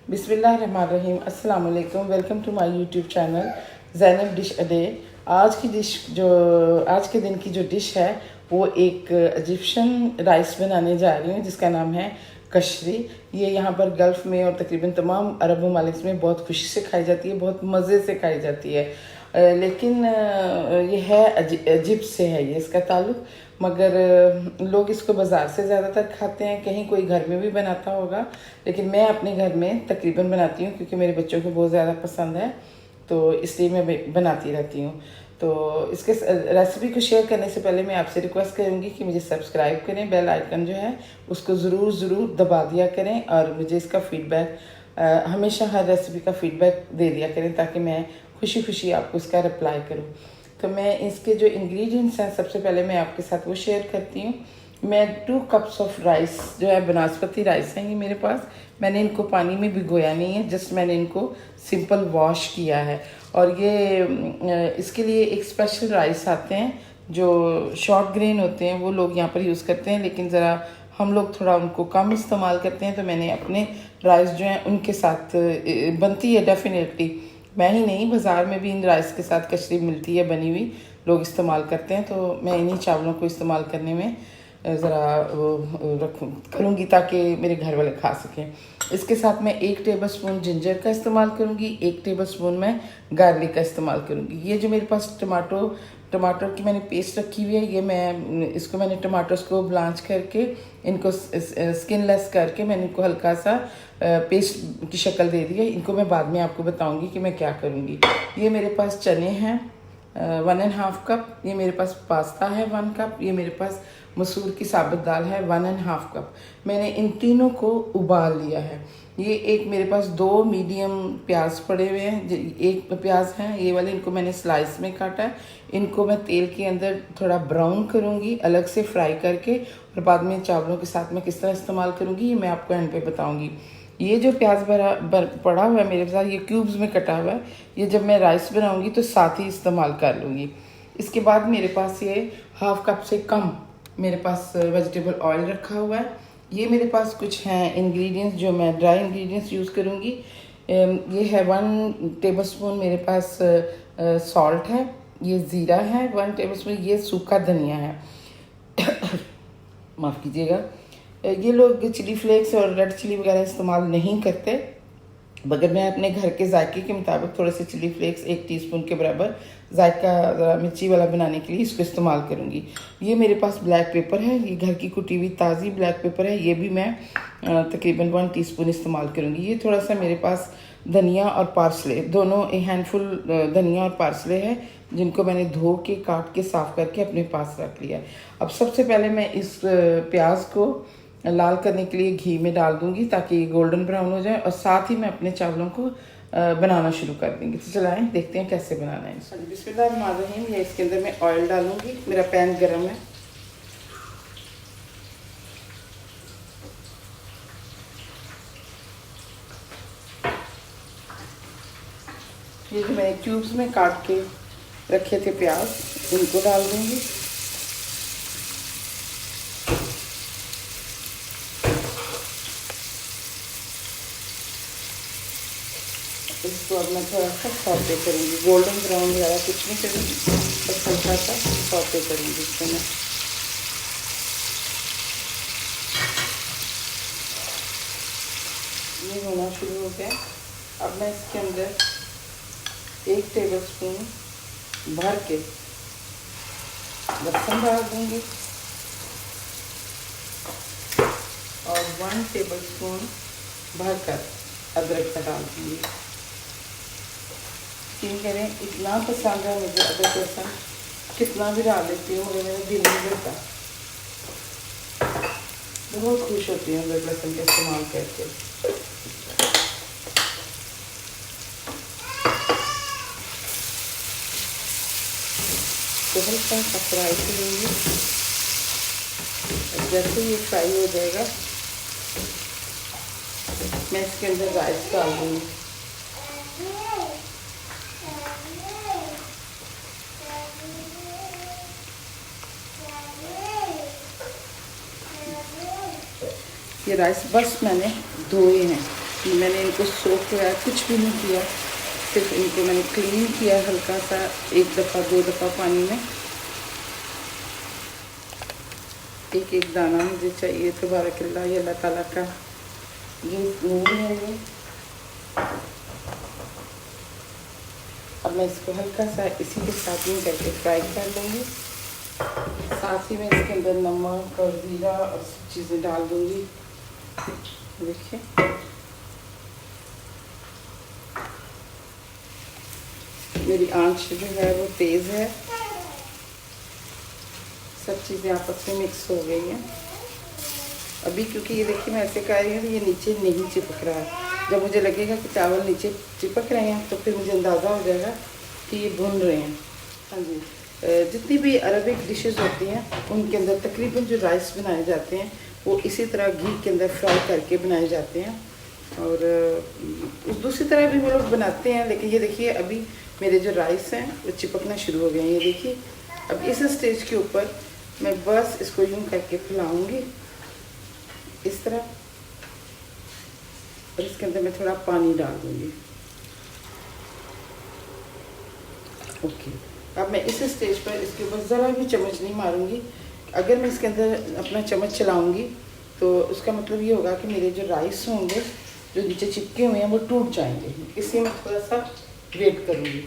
बिस्मिल्लाहिर्रहमानिर्रहीम, अस्सलाम वालेकुम। Welcome to my YouTube channel Zainab dish a day. आज के दिन की जो डिश है वो एक इजिप्शियन राइस बनाने जा रही हूँ जिसका नाम है कशरी। ये यहाँ पर गल्फ़ में और तकरीबन तमाम अरब ममालिक में बहुत खुशी से खाई जाती है, बहुत मज़े से खाई जाती है। लेकिन ये है इजिप्ट से है ये इसका ताल्लुक़, मगर लोग इसको बाज़ार से ज़्यादातर खाते हैं, कहीं कोई घर में भी बनाता होगा, लेकिन मैं अपने घर में तकरीबन बनाती हूँ क्योंकि मेरे बच्चों को बहुत ज़्यादा पसंद है, तो इसलिए मैं बनाती रहती हूँ। तो इसके रेसिपी को शेयर करने से पहले मैं आपसे रिक्वेस्ट करूँगी कि मुझे सब्सक्राइब करें, बेल आइकन जो है उसको ज़रूर दबा दिया करें और मुझे इसका फ़ीडबैक हमेशा हर रेसिपी का फ़ीडबैक दे दिया करें ताकि मैं खुशी खुशी आपको इसका रिप्लाई करूँ। तो मैं इसके जो इंग्रेडिएंट्स हैं सबसे पहले मैं आपके साथ वो शेयर करती हूँ। मैं 2 कप्स ऑफ राइस जो है बनास्पति राइस हैं ये मेरे पास, मैंने इनको पानी में भिगोया नहीं है, जस्ट मैंने इनको सिंपल वॉश किया है। और ये इसके लिए एक स्पेशल राइस आते हैं जो शॉर्ट ग्रेन होते हैं, वो लोग यहाँ पर यूज़ करते हैं, लेकिन ज़रा हम लोग थोड़ा उनको कम इस्तेमाल करते हैं। तो मैंने अपने राइस जो हैं उनके साथ बनती है डेफिनेटली, मैं ही नहीं, बाज़ार में भी इन राइस के साथ कशरी मिलती है बनी हुई, लोग इस्तेमाल करते हैं। तो मैं इन्हीं चावलों को इस्तेमाल करने में ज़रा करूँगी ताकि मेरे घर वाले खा सकें। इसके साथ मैं 1 टेबलस्पून जिंजर का इस्तेमाल करूँगी, 1 टेबलस्पून मैं गार्लिक का इस्तेमाल करूँगी। ये जो मेरे पास टमाटर की मैंने पेस्ट रखी हुई है, ये मैंने टमाटर्स को ब्लांच करके इनको स्किनलेस करके मैंने इनको हल्का सा पेस्ट की शक्ल दे दी है। इनको मैं बाद में आपको बताऊंगी कि मैं क्या करूँगी। ये मेरे पास चने हैं 1.5 कप, ये मेरे पास पास्ता है 1 कप, ये मेरे पास मसूर की साबुत दाल है 1.5 कप। मैंने इन तीनों को उबाल लिया है। ये एक मेरे पास 2 मीडियम प्याज पड़े हुए हैं, एक प्याज है ये वाले, इनको मैंने स्लाइस में काटा है। इनको मैं तेल के अंदर थोड़ा ब्राउन करूँगी, अलग से फ्राई करके, और बाद में चावलों के साथ मैं किस तरह इस्तेमाल करूँगी ये मैं आपको एंड पे बताऊँगी। ये जो प्याज पड़ा हुआ है मेरे पास, ये क्यूब्स में कटा हुआ है, ये जब मैं राइस बनाऊँगी तो साथ ही इस्तेमाल कर लूँगी। इसके बाद मेरे पास ये 1/2 कप से कम मेरे पास वेजिटेबल ऑयल रखा हुआ है। ये मेरे पास कुछ हैं इंग्रेडिएंट्स जो मैं ड्राई इंग्रेडिएंट्स यूज़ करूँगी। ये है 1 टेबलस्पून मेरे पास सॉल्ट है, ये ज़ीरा है 1 टेबलस्पून, ये सूखा धनिया है माफ़ कीजिएगा। ये लोग चिली फ्लेक्स और रेड चिली वगैरह इस्तेमाल नहीं करते, मगर मैं अपने घर के जायके के मुताबिक थोड़े से चिली फ्लेक्स 1 टीस्पून के बराबर जायका मिर्ची वाला बनाने के लिए इसको इस्तेमाल करूँगी। ये मेरे पास ब्लैक पेपर है, ये घर की कुटी हुई ताज़ी ब्लैक पेपर है, ये भी मैं तकरीबन 1 टीस्पून इस्तेमाल करूँगी। ये थोड़ा सा मेरे पास धनिया और पार्सले, दोनों हैंडफुल धनिया और पार्सले है जिनको मैंने धो के काट के साफ़ करके अपने पास रख लिया है। अब सबसे पहले मैं इस प्याज को लाल करने के लिए घी में डाल दूंगी ताकि गोल्डन ब्राउन हो जाए, और साथ ही मैं अपने चावलों को बनाना शुरू कर देंगे। तो चलाएं देखते हैं कैसे बनाना है। बिस्मिल्लाहिर्रहमानिर्रहीम, ये इसके अंदर मैं ऑयल डालूंगी, मेरा पैन गरम है। ये जो मैंने क्यूब्स में काट के रखे थे प्याज, इनको डाल दूंगी। इसको अब मैं थोड़ा सा सौते करूँगी, गोल्डन ब्राउन वगैरह कुछ नहीं करूँगी, बस हल्का सा सौते करूँगी इसको मैं। ये होना शुरू हो गया। अब मैं इसके अंदर 1 टेबलस्पून भर के लहसुन डाल दूँगी और 1 टेबलस्पून भरकर अदरक का डाल दूँगी। यकीन करें इतना पसंद है मुझे अदरक लहसुन, कितना भी डाल लेती हूँ मगर मेरा दिल नहीं करता, बहुत खुश होती हूँ अदरक लहसुन का इस्तेमाल करके। तो हल्का सा फ्राई करूँगी, जैसे ये फ्राई हो जाएगा मैं इसके अंदर राइस डाल दूँगी। ये राइस बस मैंने धोए हैं, मैंने इनको सोख किया, कुछ भी नहीं किया, सिर्फ इनको मैंने क्लीन किया हल्का सा, 1 दफ़ा 2 दफ़ा पानी में। एक एक दाना मुझे चाहिए, तबारकल्लाह, ये अल्लाह ताला का ये नूर है ये। अब मैं इसको हल्का सा इसी के साथ में करके फ्राई कर लूँगी। साथ ही मैं इसके अंदर नमक और ज़ीरा और सब चीज़ें डाल दूँगी। देखिए मेरी आंच जो है वो तेज़ है, सब चीज़ें आपस में मिक्स हो गई हैं अभी। क्योंकि ये देखिए मैं ऐसे कर रही हूँ, ये नीचे नहीं चिपक रहा है। जब मुझे लगेगा कि चावल नीचे चिपक रहे हैं तो फिर मुझे अंदाज़ा हो जाएगा कि ये भुन रहे हैं। हाँ जी, जितनी भी अरबिक डिशेस होती हैं उनके अंदर तकरीबन जो राइस बनाए जाते हैं वो इसी तरह घी के अंदर फ्राई करके बनाए जाते हैं। और दूसरी तरह भी वो लोग बनाते हैं, लेकिन ये देखिए अभी मेरे जो राइस हैं वो चिपकना शुरू हो गए हैं। ये देखिए अब इस स्टेज के ऊपर मैं बस इसको यूँ करके फैलाऊँगी इस तरह, और इसके अंदर मैं थोड़ा पानी डाल दूँगी। ओके, अब मैं इस स्टेज पर इसके ऊपर ज़रा भी चम्मच नहीं मारूंगी। अगर मैं इसके अंदर अपना चम्मच चलाऊंगी तो उसका मतलब ये होगा कि मेरे जो राइस होंगे जो नीचे चिपके हुए हैं वो टूट जाएंगे, इसलिए मैं थोड़ा सा वेट करूँगी।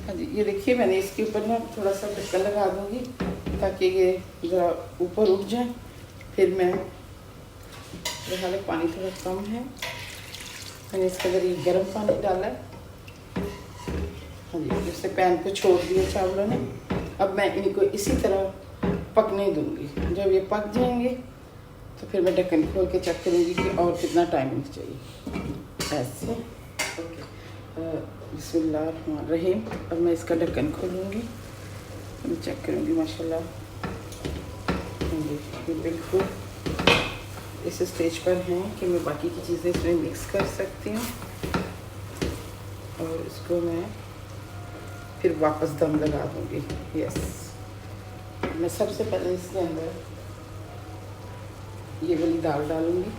हाँ जी, ये देखिए मैंने इसके ऊपर ना थोड़ा सा ढक्कन लगा दूँगी ताकि ये ज़रा ऊपर उठ जाए। फिर मैं हाल पानी थोड़ा कम है, मैंने इसके अंदर ये गर्म पानी डाला है। हाँ जी, जैसे पैन को छोड़ दिया चावलों ने। अब मैं इनको इसी तरह पकने दूँगी। जब ये पक जाएंगे तो फिर मैं ढक्कन खोल के चेक करूँगी कि और कितना टाइमिंग चाहिए। ऐसे ओके, बिस्मिल्लाहिर्रहमानिर्रहीम। अब मैं इसका ढक्कन खोलूँगी, मैं चेक करूँगी। माशाल्लाह ये बिल्कुल इस स्टेज पर हैं कि मैं बाकी की चीज़ें इसमें मिक्स कर सकती हूँ। और इसको मैं फिर वापस दम लगा दूँगी। यस, मैं सबसे पहले इसके अंदर ये वाली दाल डालूँगी।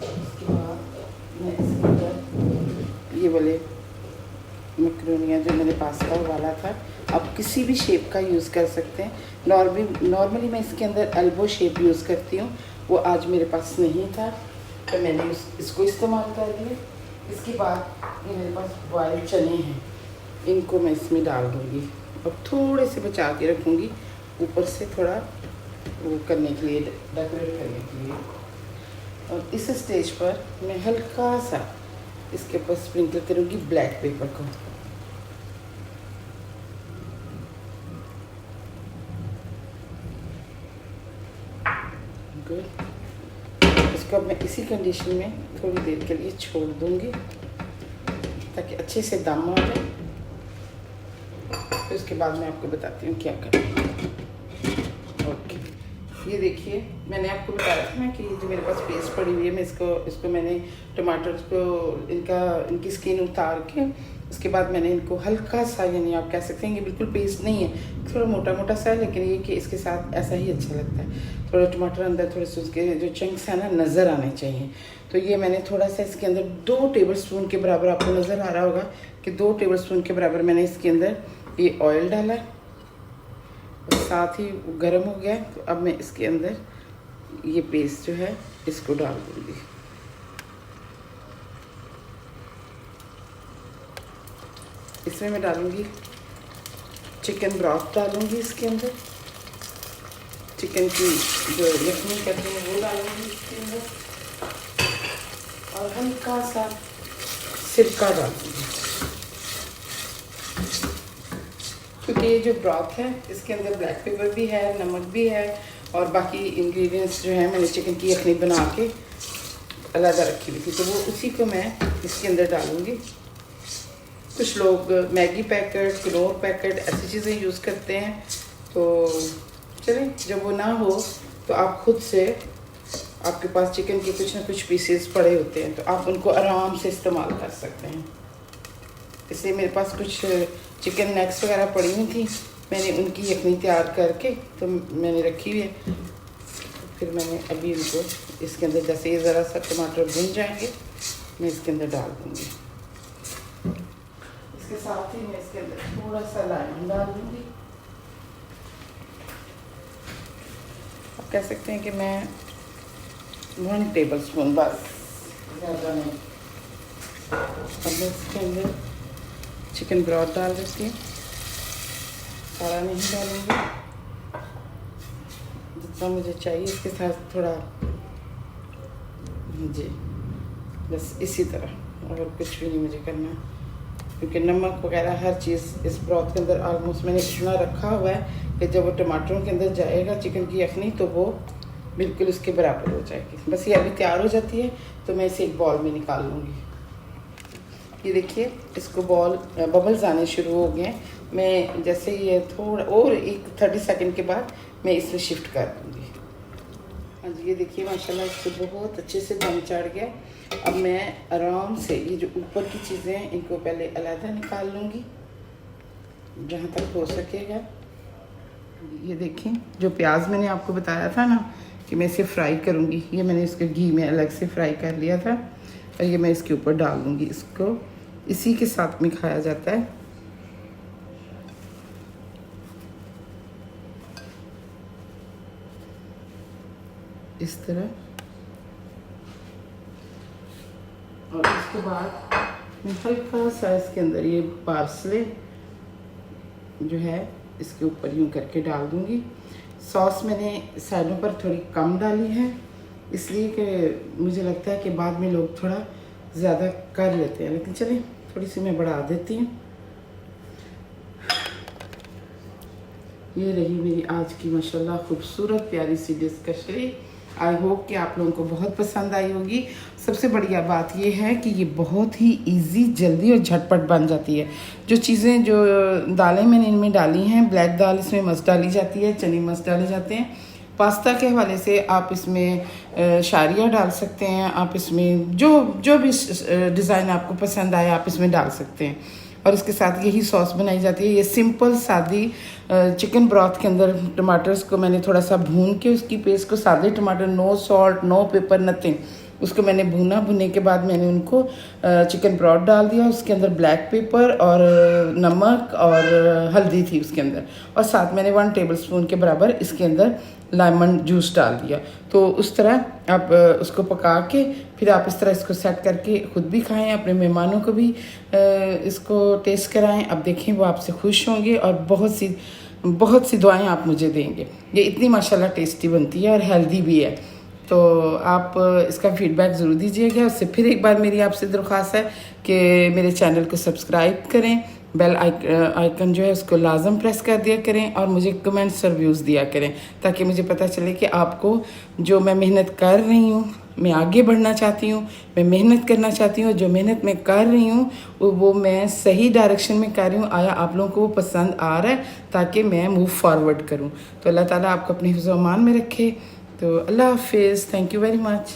इसके बाद मैं इसके अंदर ये वाले मैक्रोनियाँ जो मैंने पास्ता उबाला था, आप किसी भी शेप का यूज़ कर सकते हैं। नॉर्मली मैं इसके अंदर एल्बो शेप यूज़ करती हूँ, वो आज मेरे पास नहीं था तो मैंने इसको इस्तेमाल कर लिया। इसके बाद ये मेरे पास बॉइल्ड चने हैं, इनको मैं इसमें डाल दूँगी और थोड़े से बचा के रखूँगी ऊपर से, थोड़ा वो करने के लिए, डेकोरेट करने के लिए। और इस स्टेज पर मैं हल्का सा इसके ऊपर स्प्रिंकल करूँगी ब्लैक पेपर को। इसको अब मैं इसी कंडीशन में थोड़ी देर के लिए छोड़ दूँगी ताकि अच्छे से दम आ जाए। फिर उसके बाद मैं आपको बताती हूँ क्या करना। ओके, ये देखिए मैंने आपको बताया था ना कि जो मेरे पास पेस्ट पड़ी हुई है, मैं इसको मैंने टमाटर को इनकी स्किन उतार के उसके बाद मैंने इनको हल्का सा, यानी आप कह सकते हैं कि बिल्कुल पेस्ट नहीं है, थोड़ा मोटा मोटा सा है, लेकिन ये कि इसके साथ ऐसा ही अच्छा लगता है। थोड़ा टमाटर अंदर थोड़े से उसके जो चंक्स हैं ना नज़र आने चाहिए। तो ये मैंने थोड़ा सा इसके अंदर 2 टेबलस्पून के बराबर, आपको नज़र आ रहा होगा कि 2 टेबलस्पून के बराबर मैंने इसके अंदर ये ऑयल डाला है और साथ ही गर्म हो गया। तो अब मैं इसके अंदर ये पेस्ट जो है इसको डाल दूँगी। इसमें मैं डालूँगी चिकन ब्रॉथ, डालूँगी इसके अंदर चिकन की जो यखनी कहते हैं वो डालूँगी इसके अंदर, और हल्का सा सिरका डालूँगी क्योंकि ये जो ब्रॉथ है इसके अंदर ब्लैक पेपर भी है, नमक भी है, और बाकी इंग्रेडिएंट्स जो हैं मैंने चिकन की यखनी बना के अलग रखी हुई थी, तो वो उसी को मैं इसके अंदर डालूँगी। कुछ लोग मैगी पैकेट, क्नोर पैकेट ऐसी चीज़ें यूज़ करते हैं, तो चलें जब वो ना हो तो आप खुद से, आपके पास चिकन के कुछ ना कुछ पीसेस पड़े होते हैं तो आप उनको आराम से इस्तेमाल कर सकते हैं। इसलिए मेरे पास कुछ चिकन नेक्स वगैरह पड़ी हुई थी, मैंने उनकी यखनी तैयार करके तो मैंने रखी हुई है। फिर मैंने अभी इनको इसके अंदर जैसे ये ज़रा सा टमाटर भुन जाएंगे मैं इसके अंदर डाल दूँगी। इसके साथ ही मैं इसके अंदर थोड़ा सा लाइम डाल दूँगी। आप कह सकते हैं कि मैं 1 टेबलस्पून बस, ज़्यादा नहीं। अब मैं इसके अंदर चिकन ब्रॉथ डाल देती हूँ, सारा नहीं डालूँगी, जितना मुझे चाहिए। इसके साथ थोड़ा जी बस इसी तरह, और कुछ भी नहीं मुझे करना, क्योंकि नमक वगैरह हर चीज़ इस ब्रॉथ के अंदर ऑलमोस्ट मैंने इतना रखा हुआ है कि जब वो टमाटरों के अंदर जाएगा चिकन की यखनी तो वो बिल्कुल उसके बराबर हो जाएगी। बस ये अभी तैयार हो जाती है तो मैं इसे एक बॉल में निकाल लूँगी। ये देखिए इसको बबल्स आने शुरू हो गए हैं। मैं जैसे ये थोड़ा और एक 30 सेकंड के बाद मैं इसमें शिफ्ट कर दूँगी। हाँ जी, ये देखिए माशाल्लाह इसको बहुत अच्छे से दम चढ़ गया। अब मैं आराम से ये जो ऊपर की चीज़ें हैं इनको पहले अलग निकाल लूँगी जहाँ तक हो सकेगा। ये देखें जो प्याज मैंने आपको बताया था ना कि मैं इसे फ्राई करूँगी, ये मैंने इसके घी में अलग से फ्राई कर लिया था और ये मैं इसके ऊपर डाल दूँगी। इसको इसी के साथ में खाया जाता है। इस तरह, और इसके बाद मैं हल्का सा इसके अंदर ये पार्सले जो है इसके ऊपर यूँ करके डाल दूँगी। सॉस मैंने साइडों पर थोड़ी कम डाली है इसलिए कि मुझे लगता है कि बाद में लोग थोड़ा ज़्यादा कर लेते हैं, लेकिन चलिए थोड़ी सी मैं बढ़ा देती हूँ। ये रही मेरी आज की माशाल्लाह खूबसूरत प्यारी सी डिश कशरी। आई होप कि आप लोगों को बहुत पसंद आई होगी। सबसे बढ़िया बात ये है कि ये बहुत ही इजी, जल्दी और झटपट बन जाती है। जो चीज़ें जो दालें मैंने इनमें डाली हैं, ब्लैक दाल इसमें मस्त डाली जाती है, चने मस्त डाले जाते हैं। पास्ता के हवाले से आप इसमें शारिया डाल सकते हैं, आप इसमें जो भी डिज़ाइन आपको पसंद आए आप इसमें डाल सकते हैं। और इसके साथ यही सॉस बनाई जाती है। ये सिंपल सादी चिकन ब्रॉथ के अंदर टमाटर्स को मैंने थोड़ा सा भून के उसकी पेस्ट को, सादे टमाटर, no salt no pepper nothing, उसको मैंने भूना। भुनने के बाद मैंने उनको चिकन ब्रॉथ डाल दिया, उसके अंदर ब्लैक पेपर और नमक और हल्दी थी उसके अंदर, और साथ मैंने 1 टेबलस्पून के बराबर इसके अंदर लेमन जूस डाल दिया। तो उस तरह आप उसको पका के फिर आप इस तरह इसको सेट करके खुद भी खाएं, अपने मेहमानों को भी इसको टेस्ट कराएं। अब देखें वो आपसे खुश होंगे और बहुत सी दुआएं आप मुझे देंगे। ये इतनी माशाल्लाह टेस्टी बनती है और हेल्दी भी है। तो आप इसका फीडबैक ज़रूर दीजिएगा। उससे फिर एक बार मेरी आपसे दरख्वास्त है कि मेरे चैनल को सब्सक्राइब करें, बेल आइकन जो है उसको लाजम प्रेस कर दिया करें और मुझे कमेंट्स और व्यूज़ दिया करें, ताकि मुझे पता चले कि आपको जो मैं मेहनत कर रही हूँ, मैं आगे बढ़ना चाहती हूँ, मैं मेहनत करना चाहती हूँ, जो मेहनत मैं कर रही हूँ वो मैं सही डायरेक्शन में कर रही हूँ। आया आप लोगों को वो पसंद आ रहा है, ताकि मैं मूव फॉरवर्ड करूँ। तो अल्लाह ताला आपको अपने हिफ्ज़-ओ-अमान में रखे। तो अल्लाह हाफिज़, थैंक यू वेरी मच।